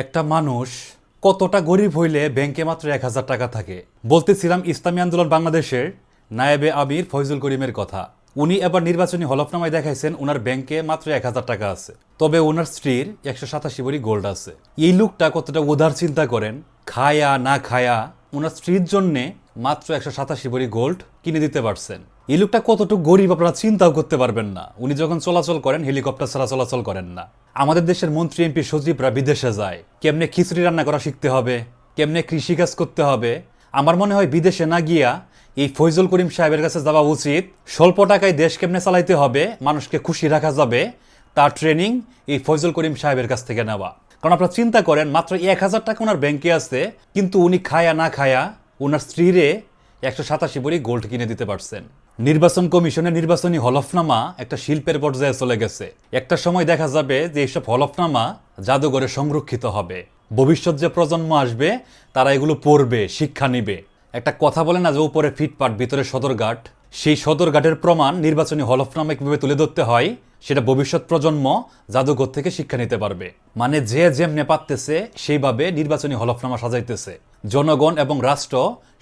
একটা মানুষ কতটা গরিব হইলে ব্যাংকে মাত্র 1,000 টাকা থাকে। বলতেছিলাম ইসলামী আন্দোলন বাংলাদেশের নায়েবে আমির ফয়জুল করিমের কথা। উনি এবার নির্বাচনী হলফনামায় দেখাইছেন ওনার ব্যাংকে মাত্র 1,000 টাকা আছে, তবে ওনার স্ত্রীর 187 ভরি গোল্ড আছে। এই লোকটা কতটা উদার চিন্তা করেন, খায়া না খায়া ওনার স্ত্রীর জন্যে মাত্র 187 ভরি গোল্ড কিনে দিতে পারছেন। এই লোকটা কতটুকু গরিব আপনারা চিন্তাও করতে পারবেন না। উনি যখন চলাচল করেন হেলিকপ্টার ছাড়া চলাচল করেন না। আমাদের দেশের মন্ত্রী এমপি সচিবরা বিদেশে যায়, কেমনে খিচুড়ি রান্না করা শিখতে হবে, কেমনে কৃষিকাজ করতে হবে। আমার মনে হয় বিদেশে না গিয়া এই ফয়জুল করিম সাহেবের কাছে যাওয়া উচিত। স্বল্প টাকায় দেশ কেমনে চালাইতে হবে, মানুষকে খুশি রাখা যাবে, তার ট্রেনিং এই ফয়জুল করিম সাহেবের কাছ থেকে নেওয়া। কারণ আপনারা চিন্তা করেন, মাত্র 1,000 টাকা ওনার ব্যাংকে আছে, কিন্তু উনি খায়া না খায়া ওনার স্ত্রীরে 187 ভরি গোল্ড কিনে দিতে পারছেন। নির্বাচন কমিশনের নির্বাচনী হলফনামা একটা শিল্পের পর্যায়ে চলে গেছে। একটা সময় দেখা যাবে যে এইসব হলফনামা জাদুঘরে সংরক্ষিত হবে। ভবিষ্যৎ যে প্রজন্ম আসবে তারা এগুলো পড়বে, শিক্ষা নিবে। একটা কথা বলে না যে উপরে ফিটপাট ভিতরে সদরঘাট, সেই সদরঘাটের প্রমাণ নির্বাচনী হলফনামা কিভাবে তুলে ধরতে হয় সেটা ভবিষ্যৎ প্রজন্ম জাদুঘর থেকে শিক্ষা নিতে পারবে। মানে যে যেমনে পারতেছে সেইভাবে নির্বাচনী হলফনামা সাজাইতেছে, জনগণ এবং রাষ্ট্র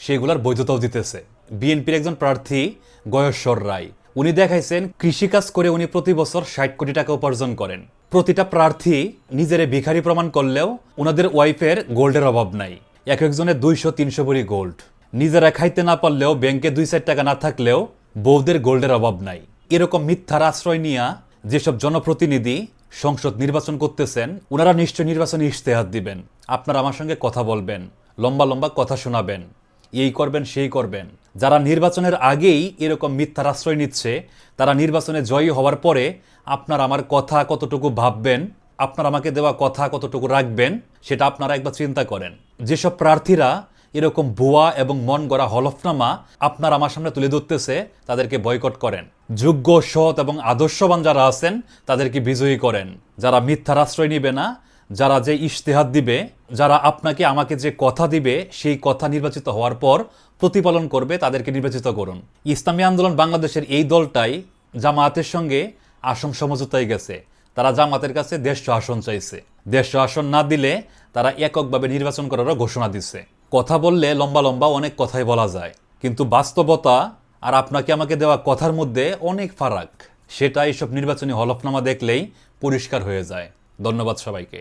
সেগুলোর বৈধতাও দিতেছে। বিএনপির একজন প্রার্থী গয়েশ্বর রায়, উনি দেখাইছেন কৃষিকাজ করে উনি প্রতি বছর 60 কোটি টাকা উপার্জন করেন। প্রতিটা প্রার্থী নিজেরে ভিখারি প্রমাণ করলেও ওনাদের ওয়াইফের গোল্ডের অভাব নাই। এক একজনের 200-300 ভরি গোল্ড। নিজেরা খাইতে না পারলেও ব্যাংকে 2-4 টাকা না থাকলেও বউদের গোল্ডের অভাব নাই। এরকম মিথ্যার আশ্রয় নিয়া যেসব জনপ্রতিনিধি সংসদ নির্বাচন করতেছেন, ওনারা নিশ্চয় নির্বাচনী ইশতেহার দিবেন। আপনারা আমার সঙ্গে কথা বলবেন, লম্বা লম্বা কথা শোনাবেন, এই করবেন সেই করবেন। যারা নির্বাচনের আগেই এরকম মিথ্যার আশ্রয় নিচ্ছে, তারা নির্বাচনে জয়ী হওয়ার পরে আপনার আমার কথা কতটুকু ভাববেন, আপনার আমাকে দেওয়া কথা কতটুকু রাখবেন, সেটা আপনারা একবার চিন্তা করেন। যেসব প্রার্থীরা এরকম ভুয়া এবং মন গড়া হলফনামা আপনার আমার সামনে তুলে ধরতেছে, তাদেরকে বয়কট করেন। যোগ্য, সৎ এবং আদর্শবান যারা আছেন তাদেরকে বিজয়ী করেন। যারা মিথ্যার আশ্রয় নিবে না, যারা যে ইশতেহার দিবে, যারা আপনাকে আমাকে যে কথা দিবে সেই কথা নির্বাচিত হওয়ার পর প্রতিপালন করবে, তাদেরকে নির্বাচিত করুন। ইসলামী আন্দোলন বাংলাদেশের এই দলটাই জামায়াতের সঙ্গে আসন সমঝোতায় গেছে। তারা জামাতের কাছে 150 আসন চাইছে। 150 আসন না দিলে তারা এককভাবে নির্বাচন করারও ঘোষণা দিচ্ছে। কথা বললে লম্বা লম্বা অনেক কথাই বলা যায়, কিন্তু বাস্তবতা আর আপনাকে আমাকে দেওয়া কথার মধ্যে অনেক ফারাক। সেটা এইসব নির্বাচনী হলফনামা দেখলেই পরিষ্কার হয়ে যায়। ধন্যবাদ সবাইকে।